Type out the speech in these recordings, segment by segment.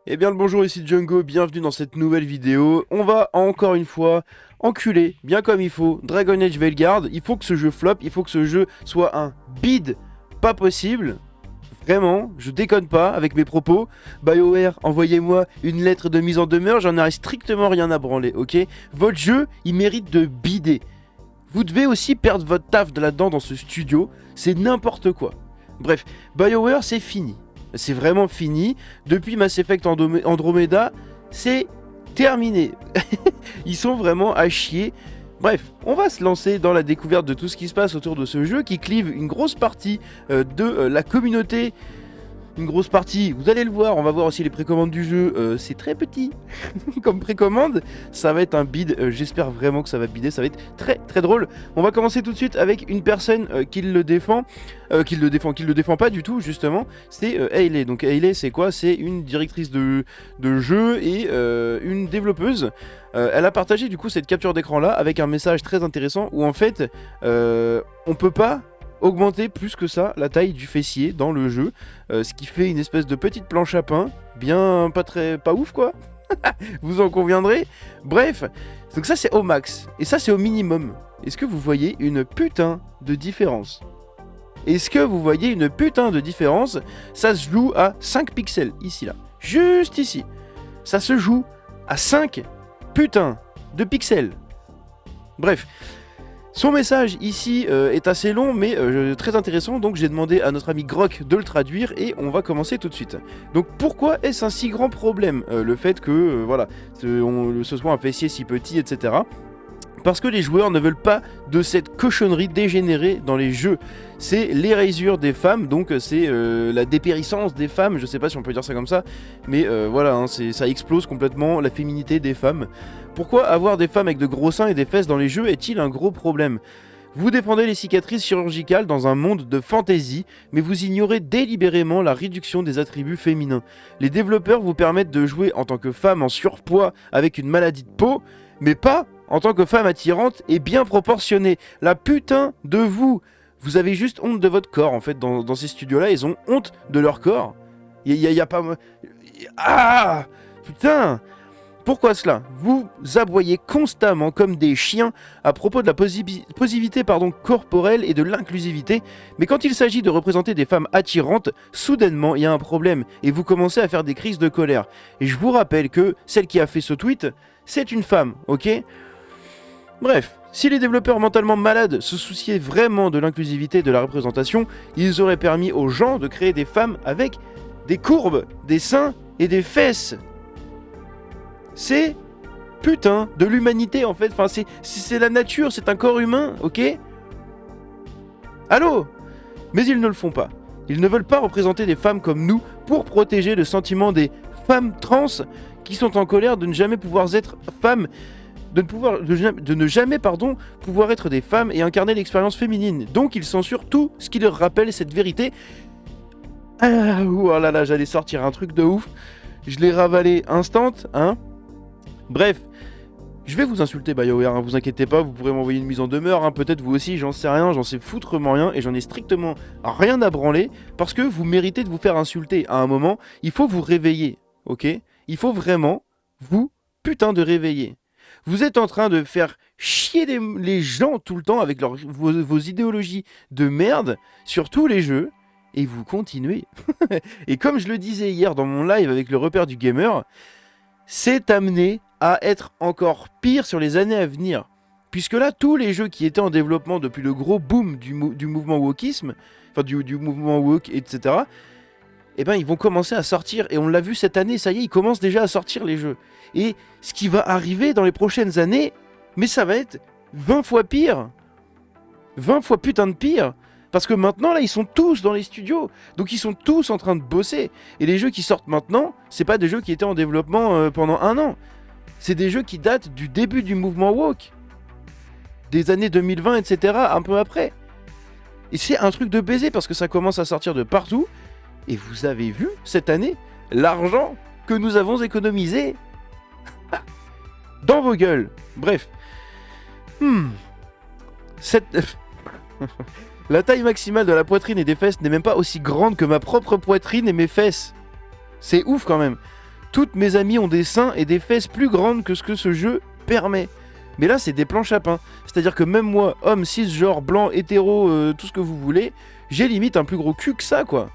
Eh bien le bonjour, ici Django, bienvenue dans cette nouvelle vidéo. On va encore une fois enculer, bien comme il faut, Dragon Age Veilguard. Il faut que ce jeu flop, il faut que ce jeu soit un bide pas possible. Vraiment, je déconne pas avec mes propos. BioWare, envoyez-moi une lettre de mise en demeure, j'en ai strictement rien à branler, ok? Votre jeu, il mérite de bider. Vous devez aussi perdre votre taf de là-dedans dans ce studio, c'est n'importe quoi. Bref, BioWare, c'est fini. C'est vraiment fini. Depuis Mass Effect Andromeda, c'est terminé. Ils sont vraiment à chier. Bref, on va se lancer dans la découverte de tout ce qui se passe autour de ce jeu qui clive une grosse partie de la communauté. Une grosse partie, vous allez le voir, on va voir aussi les précommandes du jeu, c'est très petit comme précommande, ça va être un bid, j'espère vraiment que ça va bider, ça va être très très drôle. On va commencer tout de suite avec une personne qui le défend pas du tout justement, c'est Hayley. Donc Hayley c'est quoi? C'est une directrice de jeu et une développeuse. Elle a partagé du coup cette capture d'écran là avec un message très intéressant où en fait on peut pas augmenter plus que ça la taille du fessier dans le jeu, ce qui fait une espèce de petite planche à pain, bien pas ouf quoi, vous en conviendrez. Bref, donc ça c'est au max, et ça c'est au minimum. Est-ce que vous voyez une putain de différence? Est-ce que vous voyez une putain de différence? Ça se joue à 5 pixels, ici là, juste ici. Ça se joue à 5 putains de pixels. Bref. Son message ici est assez long mais très intéressant, donc j'ai demandé à notre ami Grok de le traduire et on va commencer tout de suite. Donc pourquoi est-ce un si grand problème le fait que voilà, ce soit un fessier si petit, etc. Parce que les joueurs ne veulent pas de cette cochonnerie dégénérée dans les jeux. C'est l'érasure des femmes, donc c'est la dépérissance des femmes, je sais pas si on peut dire ça comme ça, mais voilà, hein, ça explose complètement la féminité des femmes. Pourquoi avoir des femmes avec de gros seins et des fesses dans les jeux est-il un gros problème? Vous défendez les cicatrices chirurgicales dans un monde de fantasy, mais vous ignorez délibérément la réduction des attributs féminins. Les développeurs vous permettent de jouer en tant que femme en surpoids avec une maladie de peau, mais pas en tant que femme attirante et bien proportionnée. La putain de vous! Vous avez juste honte de votre corps en fait dans ces studios-là, ils ont honte de leur corps. Y a pas... Ah! Putain! Pourquoi cela? Vous aboyez constamment comme des chiens à propos de la positivité corporelle et de l'inclusivité, mais quand il s'agit de représenter des femmes attirantes, soudainement il y a un problème et vous commencez à faire des crises de colère. Et je vous rappelle que celle qui a fait ce tweet, c'est une femme, ok? Bref, si les développeurs mentalement malades se souciaient vraiment de l'inclusivité et de la représentation, ils auraient permis aux gens de créer des femmes avec des courbes, des seins et des fesses. C'est putain de l'humanité en fait, enfin c'est la nature, c'est un corps humain, ok? Allô? Mais ils ne le font pas. Ils ne veulent pas représenter des femmes comme nous pour protéger le sentiment des femmes trans qui sont en colère de ne jamais pouvoir être femmes, de ne jamais pouvoir être des femmes et incarner l'expérience féminine. Donc ils censurent tout ce qui leur rappelle cette vérité. Ah, oh là là, j'allais sortir un truc de ouf. Je l'ai ravalé instant, hein? Bref, je vais vous insulter BioWare, hein, vous inquiétez pas, vous pourrez m'envoyer une mise en demeure, hein, peut-être vous aussi, j'en sais rien, j'en sais foutrement rien, et j'en ai strictement rien à branler, parce que vous méritez de vous faire insulter. À un moment, il faut vous réveiller, ok? Il faut vraiment vous, putain de réveiller. Vous êtes en train de faire chier les gens tout le temps avec vos idéologies de merde sur tous les jeux, et vous continuez. Et comme je le disais hier dans mon live avec le repère du gamer, c'est amené à être encore pire sur les années à venir. Puisque là, tous les jeux qui étaient en développement depuis le gros boom du mouvement wokisme, enfin du mouvement woke, etc., eh ben ils vont commencer à sortir, et on l'a vu cette année, ça y est, ils commencent déjà à sortir les jeux. Et ce qui va arriver dans les prochaines années, mais ça va être 20 fois pire. 20 fois putain de pire. Parce que maintenant, là, ils sont tous dans les studios. Donc ils sont tous en train de bosser. Et les jeux qui sortent maintenant, c'est pas des jeux qui étaient en développement pendant 1 an. C'est des jeux qui datent du début du mouvement woke. Des années 2020, etc. Un peu après. Et c'est un truc de baiser parce que ça commence à sortir de partout. Et vous avez vu, cette année, l'argent que nous avons économisé dans vos gueules. Bref. La taille maximale de la poitrine et des fesses n'est même pas aussi grande que ma propre poitrine et mes fesses. C'est ouf quand même. Toutes mes amies ont des seins et des fesses plus grandes que ce que ce jeu permet. Mais là, c'est des planches à pain. C'est-à-dire que même moi, homme, cisgenre, blanc, hétéro, tout ce que vous voulez, j'ai limite un plus gros cul que ça, quoi.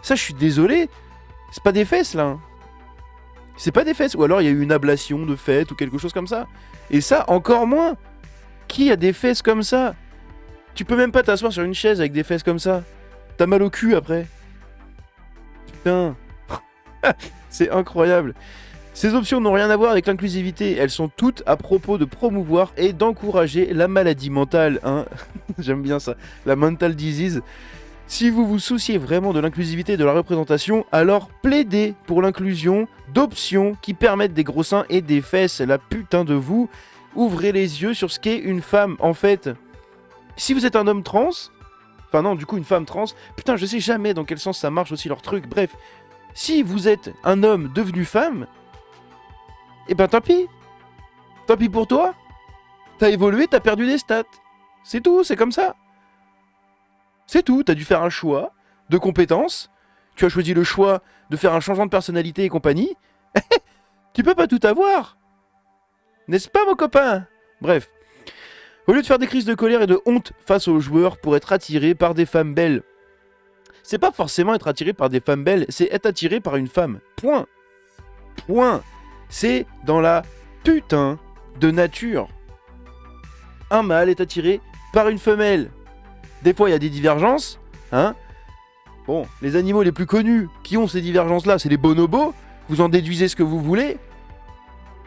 Ça, je suis désolé. C'est pas des fesses, là. C'est pas des fesses. Ou alors, il y a eu une ablation de fête ou quelque chose comme ça. Et ça, encore moins. Qui a des fesses comme ça? Tu peux même pas t'asseoir sur une chaise avec des fesses comme ça. T'as mal au cul, après. Putain. C'est incroyable. Ces options n'ont rien à voir avec l'inclusivité, elles sont toutes à propos de promouvoir et d'encourager la maladie mentale, hein. J'aime bien ça, la mental disease. Si vous vous souciez vraiment de l'inclusivité et de la représentation, alors plaidez pour l'inclusion d'options qui permettent des gros seins et des fesses, la putain de vous. Ouvrez les yeux sur ce qu'est une femme, en fait. Si vous êtes un homme trans, enfin non, du coup une femme trans, putain je sais jamais dans quel sens ça marche aussi leur truc, bref. Si vous êtes un homme devenu femme, eh ben tant pis. Tant pis pour toi. T'as évolué, t'as perdu des stats. C'est tout, c'est comme ça. C'est tout, t'as dû faire un choix de compétences. Tu as choisi le choix de faire un changement de personnalité et compagnie. Tu peux pas tout avoir. N'est-ce pas mon copain? Bref. Au lieu de faire des crises de colère et de honte face aux joueurs pour être attiré par des femmes belles. C'est pas forcément être attiré par des femmes belles, c'est être attiré par une femme. Point. Point. C'est dans la putain de nature. Un mâle est attiré par une femelle. Des fois, il y a des divergences, hein. Bon, les animaux les plus connus qui ont ces divergences-là, c'est les bonobos. Vous en déduisez ce que vous voulez.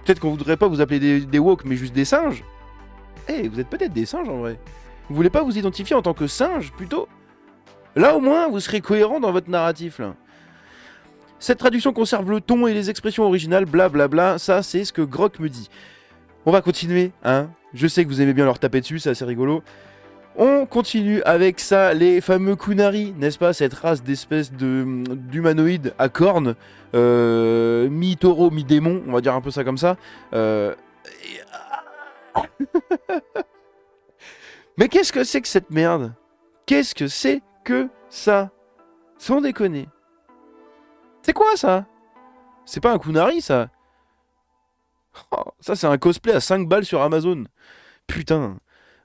Peut-être qu'on voudrait pas vous appeler des woke, mais juste des singes. Eh, vous êtes peut-être des singes en vrai. Vous voulez pas vous identifier en tant que singe, plutôt? Là, au moins, vous serez cohérent dans votre narratif, là. Cette traduction conserve le ton et les expressions originales, blablabla, ça c'est ce que Grok me dit. On va continuer, hein. Je sais que vous aimez bien leur taper dessus, c'est assez rigolo. On continue avec ça, les fameux Kunari, n'est-ce pas? Cette race d'espèces d'humanoïdes à cornes, mi-taureau, mi-démon, on va dire un peu ça comme ça. Mais qu'est-ce que c'est que cette merde? Qu'est-ce que c'est que ça? Sans déconner. C'est quoi ça? C'est pas un Kunari ça? Oh, ça c'est un cosplay à 5 balles sur Amazon. Putain.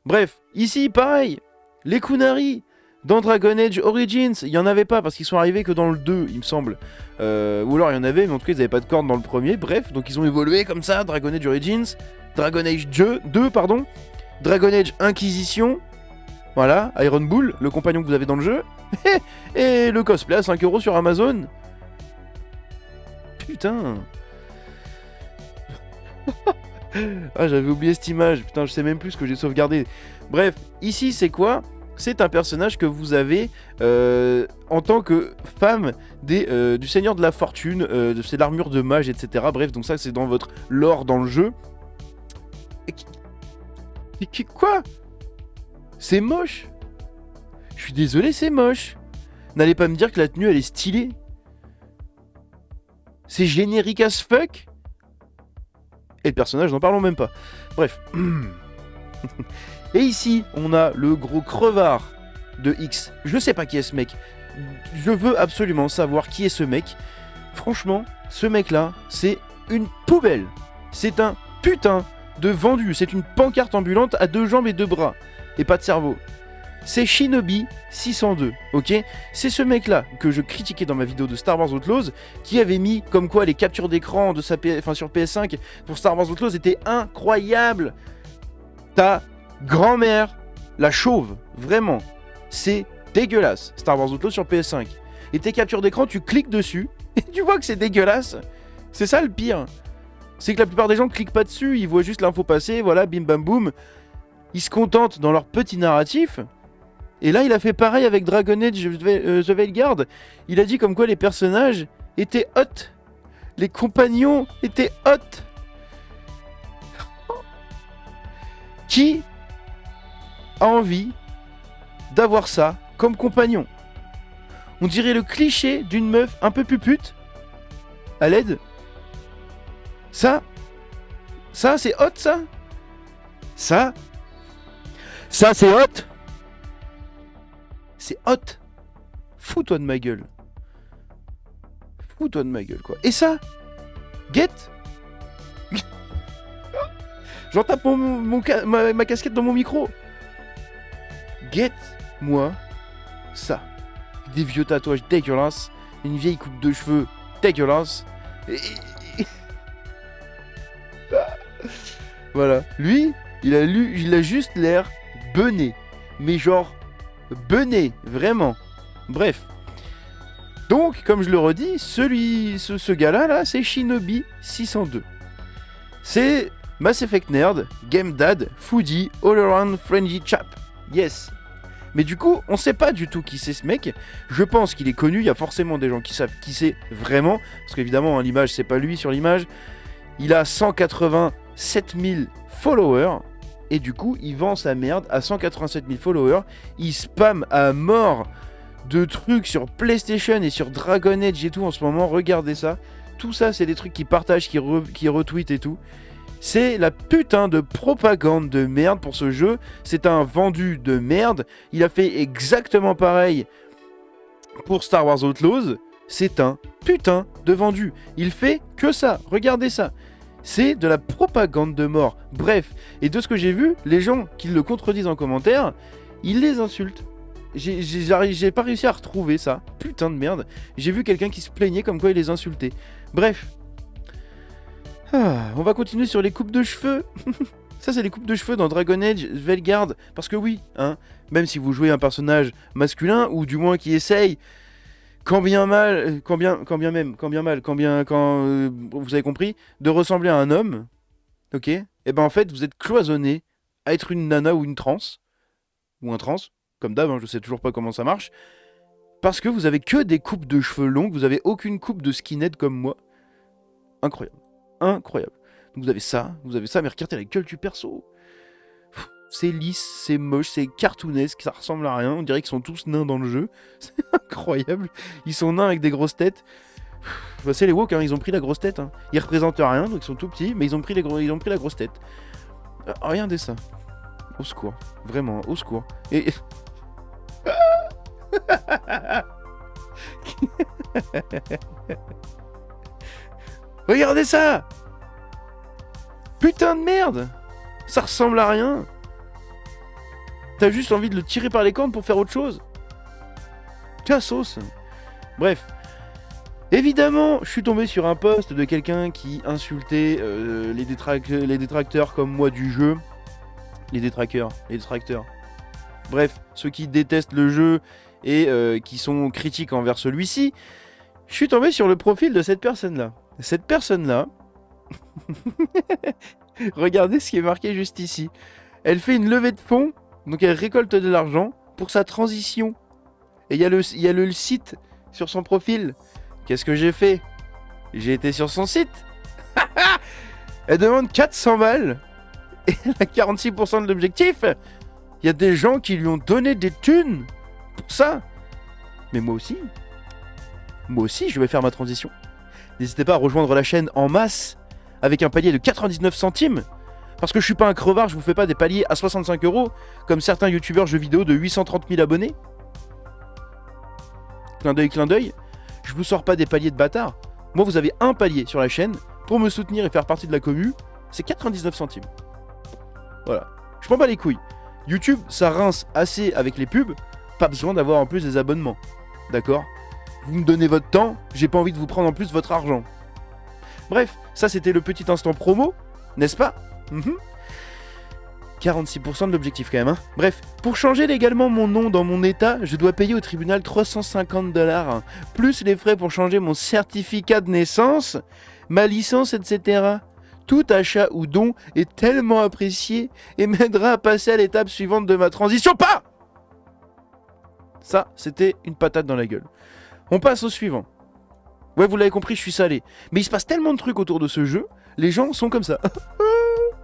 Bref, ici pareil. Les Kunari dans Dragon Age Origins, il y en avait pas parce qu'ils sont arrivés que dans le 2, il me semble. Ou alors il y en avait, mais en tout cas ils avaient pas de cornes dans le premier. Bref, donc ils ont évolué comme ça. Dragon Age Origins, Dragon Age 2, pardon, Dragon Age Inquisition. Voilà, Iron Bull, le compagnon que vous avez dans le jeu. Et le cosplay à 5 € sur Amazon. Putain. Ah, j'avais oublié cette image. Putain, je sais même plus ce que j'ai sauvegardé. Bref, ici, c'est quoi? C'est un personnage que vous avez en tant que femme du Seigneur de la Fortune. C'est l'armure de mage, etc. Bref, donc ça, c'est dans votre lore dans le jeu. Et quoi? C'est moche. Je suis désolé, c'est moche. N'allez pas me dire que la tenue, elle est stylée. C'est générique as fuck. Et le personnage, n'en parlons même pas. Bref. Et ici, on a le gros crevard de X. Je sais pas qui est ce mec. Je veux absolument savoir qui est ce mec. Franchement, ce mec-là, c'est une poubelle. C'est un putain de vendu. C'est une pancarte ambulante à 2 jambes et 2 bras. Et pas de cerveau. C'est Shinobi 602, ok? C'est ce mec-là que je critiquais dans ma vidéo de Star Wars Outlaws, qui avait mis comme quoi les captures d'écran de sur PS5 pour Star Wars Outlaws étaient incroyables. Ta grand-mère, la chauve, vraiment, c'est dégueulasse, Star Wars Outlaws sur PS5. Et tes captures d'écran, tu cliques dessus, et tu vois que c'est dégueulasse. C'est ça le pire. C'est que la plupart des gens cliquent pas dessus, ils voient juste l'info passer, voilà, bim bam boum. Ils se contentent dans leur petit narratif. Et là, il a fait pareil avec Dragon Age The Veilguard. Il a dit comme quoi les personnages étaient hot. Les compagnons étaient hot. Qui a envie d'avoir ça comme compagnon? On dirait le cliché d'une meuf un peu pupute. À l'aide. Ça c'est hot, ça? Ça c'est hot? C'est hot. Fous-toi de ma gueule. Fous-toi de ma gueule, quoi. Et ça, Get. J'en tape ma casquette dans mon micro. Get-moi ça. Des vieux tatouages dégueulasses, une vieille coupe de cheveux dégueulasse. Voilà. Lui, il a juste l'air bené. Mais genre, bené, vraiment. Bref. Donc, comme je le redis, ce gars-là, là, c'est Shinobi 602. C'est Mass Effect Nerd, Game Dad, Foodie, All Around Friendly Chap. Yes. Mais du coup, on sait pas du tout qui c'est ce mec. Je pense qu'il est connu, il y a forcément des gens qui savent qui c'est vraiment. Parce qu'évidemment, hein, l'image, c'est pas lui sur l'image. Il a 187 000 followers. Et du coup, il vend sa merde à 187 000 followers. Il spam à mort de trucs sur PlayStation et sur Dragon Age et tout en ce moment. Regardez ça. Tout ça, c'est des trucs qu'il partage, qu'il retweet et tout. C'est la putain de propagande de merde pour ce jeu. C'est un vendu de merde. Il a fait exactement pareil pour Star Wars Outlaws. C'est un putain de vendu. Il fait que ça. Regardez ça. C'est de la propagande de mort. Bref. Et de ce que j'ai vu, les gens qui le contredisent en commentaire, ils les insultent. J'ai pas réussi à retrouver ça. Putain de merde. J'ai vu quelqu'un qui se plaignait comme quoi il les insultait. Bref. On va continuer sur les coupes de cheveux. Ça, c'est les coupes de cheveux dans Dragon Age Veilguard. Parce que oui, hein, même si vous jouez un personnage masculin, ou du moins qui essaye, quand vous avez compris, de ressembler à un homme, ok, et ben en fait, vous êtes cloisonné à être une nana ou une trans, ou un trans, comme d'hab, hein, je sais toujours pas comment ça marche, parce que vous avez que des coupes de cheveux longues, vous avez aucune coupe de skinhead comme moi. Incroyable. Incroyable. Donc vous avez ça, mais regardez la gueule du perso. C'est lisse, c'est moche, c'est cartoonesque, ça ressemble à rien. On dirait qu'ils sont tous nains dans le jeu. C'est incroyable. Ils sont nains avec des grosses têtes. Bah, c'est les woke, hein, ils ont pris la grosse tête. Hein. Ils représentent rien, donc ils sont tout petits, mais ils ont pris la grosse tête. Regardez ça. Au secours. Vraiment, au secours. Et... Regardez ça! Putain de merde! Ça ressemble à rien! T'as juste envie de le tirer par les cornes pour faire autre chose? Ta sauce! Bref. Évidemment, je suis tombé sur un post de quelqu'un qui insultait les détracteurs comme moi du jeu. Les détracteurs. Bref, ceux qui détestent le jeu et qui sont critiques envers celui-ci. Je suis tombé sur le profil de cette personne-là. Cette personne-là, regardez ce qui est marqué juste ici. Elle fait une levée de fonds, donc elle récolte de l'argent pour sa transition. Et il y a le site sur son profil. Qu'est-ce que j'ai fait? J'ai été sur son site. Elle demande 400 balles. Et elle a 46% de l'objectif. Il y a des gens qui lui ont donné des thunes pour ça. Mais moi aussi, je vais faire ma transition. N'hésitez pas à rejoindre la chaîne en masse avec un palier de 99 centimes. Parce que je suis pas un crevard, je vous fais pas des paliers à 65 € comme certains youtubeurs jeux vidéo de 830 000 abonnés. Clin d'œil. Je vous sors pas des paliers de bâtard. Moi, vous avez un palier sur la chaîne pour me soutenir et faire partie de la commu. C'est 99 centimes. Voilà. Je prends pas les couilles. YouTube, ça rince assez avec les pubs. Pas besoin d'avoir en plus des abonnements. D'accord ? Vous me donnez votre temps, j'ai pas envie de vous prendre en plus votre argent. Bref, ça c'était le petit instant promo, n'est-ce pas? 46% de l'objectif quand même, hein. Bref, pour changer légalement mon nom dans mon état, je dois payer au tribunal 350 $, hein, plus les frais pour changer mon certificat de naissance, ma licence, etc. Tout achat ou don est tellement apprécié et m'aidera à passer à l'étape suivante de ma transition. Pas! Ça, c'était une patate dans la gueule. On passe au suivant. Ouais, vous l'avez compris, je suis salé. Mais il se passe tellement de trucs autour de ce jeu, les gens sont comme ça.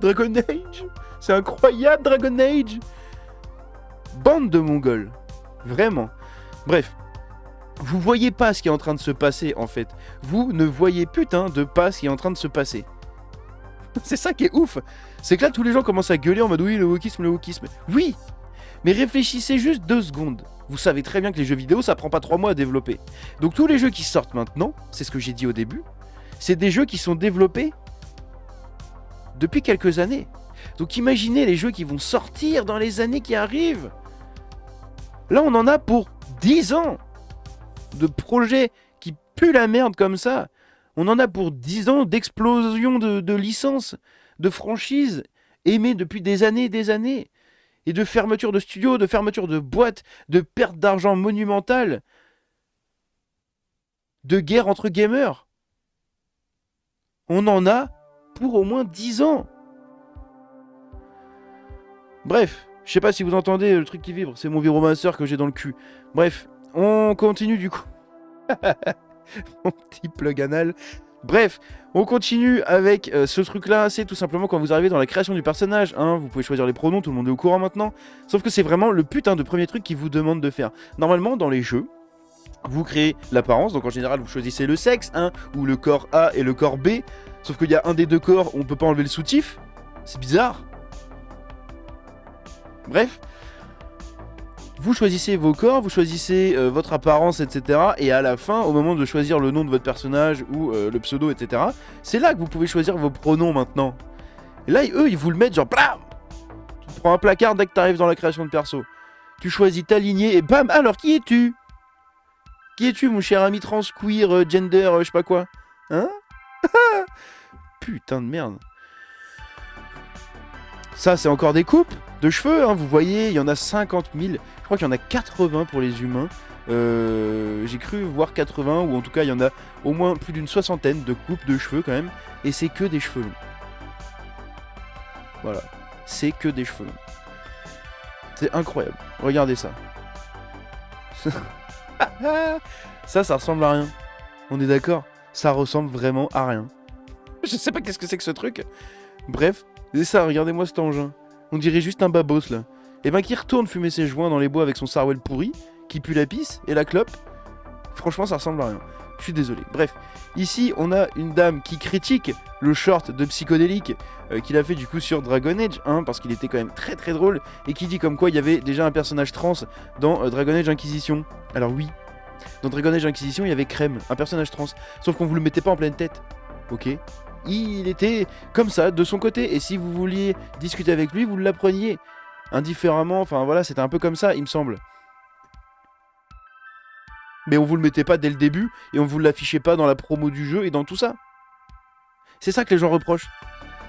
Dragon Age, c'est incroyable Dragon Age. Bande de mongols. Vraiment. Bref. Vous voyez pas ce qui est en train de se passer en fait. Vous ne voyez putain de pas ce qui est en train de se passer. C'est ça qui est ouf. C'est que là tous les gens commencent à gueuler en mode oui le wokisme. Oui. Mais réfléchissez juste 2 secondes. Vous savez très bien que les jeux vidéo, ça prend pas 3 mois à développer. Donc tous les jeux qui sortent maintenant, c'est ce que j'ai dit au début, c'est des jeux qui sont développés depuis quelques années. Donc imaginez les jeux qui vont sortir dans les années qui arrivent. Là, on en a pour 10 ans de projets qui puent la merde comme ça. On en a pour 10 ans d'explosion de licences, de franchises aimées depuis des années et des années. Et de fermeture de studios, de fermeture de boîtes, de perte d'argent monumentale, de guerre entre gamers. On en a pour au moins 10 ans. Bref, je sais pas si vous entendez le truc qui vibre, c'est mon vibromasseur que j'ai dans le cul. Bref, on continue du coup. Mon petit plug anal. Bref, on continue avec ce truc-là. C'est tout simplement quand vous arrivez dans la création du personnage. Hein, vous pouvez choisir les pronoms, tout le monde est au courant maintenant. Sauf que c'est vraiment le putain de premier truc qu'il vous demande de faire. Normalement, dans les jeux, vous créez l'apparence. Donc en général, vous choisissez le sexe, hein, ou le corps A et le corps B. Sauf qu'il y a un des deux corps où on peut pas enlever le soutif. C'est bizarre. Bref. Vous choisissez vos corps, vous choisissez votre apparence, etc. Et à la fin, au moment de choisir le nom de votre personnage ou le pseudo, etc., c'est là que vous pouvez choisir vos pronoms maintenant. Et là, eux, ils vous le mettent genre blam. Tu prends un placard dès que tu arrives dans la création de perso. Tu choisis ta lignée et bam. Alors, qui es-tu? Qui es-tu, mon cher ami trans, queer, gender, je sais pas quoi? Hein? Putain de merde. Ça, c'est encore des coupes de cheveux, hein, vous voyez, il y en a 50 000. Je crois qu'il y en a 80 pour les humains. J'ai cru voir 80, ou en tout cas, il y en a au moins plus d'une soixantaine de coupes de cheveux quand même. Et c'est que des cheveux longs. Voilà. C'est que des cheveux longs. C'est incroyable. Regardez ça. Ça ressemble à rien. On est d'accord? Ça ressemble vraiment à rien. Je sais pas qu'est-ce que c'est que ce truc. Bref, c'est ça, regardez-moi cet engin. On dirait juste un babos là. Et ben qui retourne fumer ses joints dans les bois avec son sarouel pourri, qui pue la pisse et la clope. Franchement, ça ressemble à rien. Je suis désolé. Bref, ici on a une dame qui critique le short de psychodélique qu'il a fait du coup sur Dragon Age, hein, parce qu'il était quand même très très drôle, et qui dit comme quoi il y avait déjà un personnage trans dans Dragon Age Inquisition. Alors oui, dans Dragon Age Inquisition il y avait Crème, un personnage trans, sauf qu'on vous le mettait pas en pleine tête. Ok, il était comme ça de son côté, et si vous vouliez discuter avec lui, vous l'appreniez indifféremment, enfin voilà, c'était un peu comme ça il me semble. Mais on vous le mettait pas dès le début, et on vous l'affichait pas dans la promo du jeu et dans tout ça. C'est ça que les gens reprochent.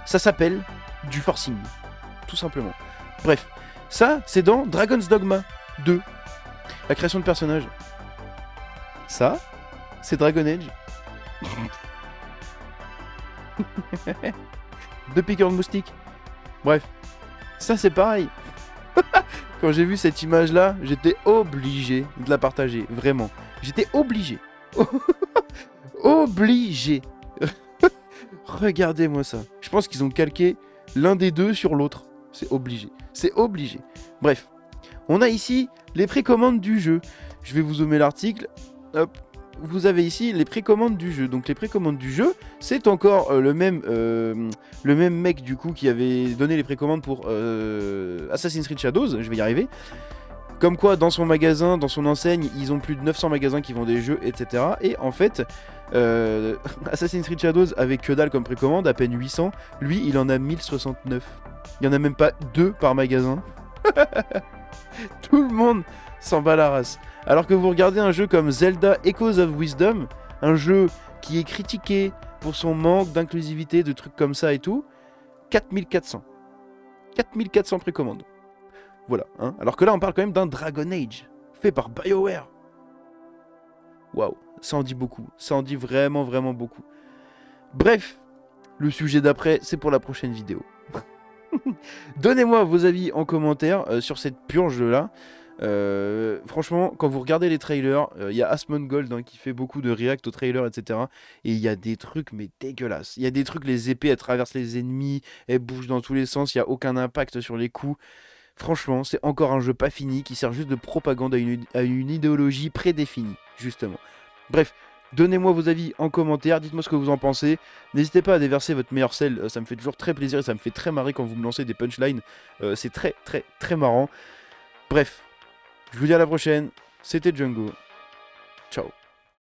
Ça s'appelle du forcing, tout simplement. Bref, ça c'est dans Dragon's Dogma 2, la création de personnages. Ça, c'est Dragon Age. Deux piqueurs de moustiques. Bref, ça c'est pareil. Quand j'ai vu cette image là, j'étais obligé de la partager, vraiment. J'étais obligé. Obligé. Regardez-moi ça. Je pense qu'ils ont calqué l'un des deux sur l'autre. C'est obligé. C'est obligé. Bref, on a ici les précommandes du jeu. Je vais vous zoomer l'article. Hop. Vous avez ici les précommandes du jeu. Donc les précommandes du jeu, c'est encore le même mec du coup qui avait donné les précommandes pour Assassin's Creed Shadows, je vais y arriver. Comme quoi dans son magasin, dans son enseigne, ils ont plus de 900 magasins qui vendent des jeux, etc. Et en fait, Assassin's Creed Shadows avait que dalle comme précommande, à peine 800. Lui, il en a 1069. Il n'y en a même pas 2 par magasin. Tout le monde s'en bat la race. Alors que vous regardez un jeu comme Zelda Echoes of Wisdom, un jeu qui est critiqué pour son manque d'inclusivité, de trucs comme ça et tout, 4400. 4400 précommandes. Voilà, hein. Alors que là on parle quand même d'un Dragon Age, fait par BioWare. Waouh, ça en dit beaucoup, ça en dit vraiment vraiment beaucoup. Bref, le sujet d'après, c'est pour la prochaine vidéo. Donnez-moi vos avis en commentaire sur cette purge là. Franchement, quand vous regardez les trailers, il y a Asmongold hein, qui fait beaucoup de react aux trailers, etc. Et il y a des trucs mais dégueulasses. Il y a des trucs, les épées elles traversent les ennemis, elles bougent dans tous les sens, il n'y a aucun impact sur les coups. Franchement, c'est encore un jeu pas fini qui sert juste de propagande à une idéologie prédéfinie, justement. Bref, donnez-moi vos avis en commentaire, dites-moi ce que vous en pensez. N'hésitez pas à déverser votre meilleur sel, ça me fait toujours très plaisir et ça me fait très marrer quand vous me lancez des punchlines. C'est très très très marrant. Bref, je vous dis à la prochaine, c'était Django. Ciao.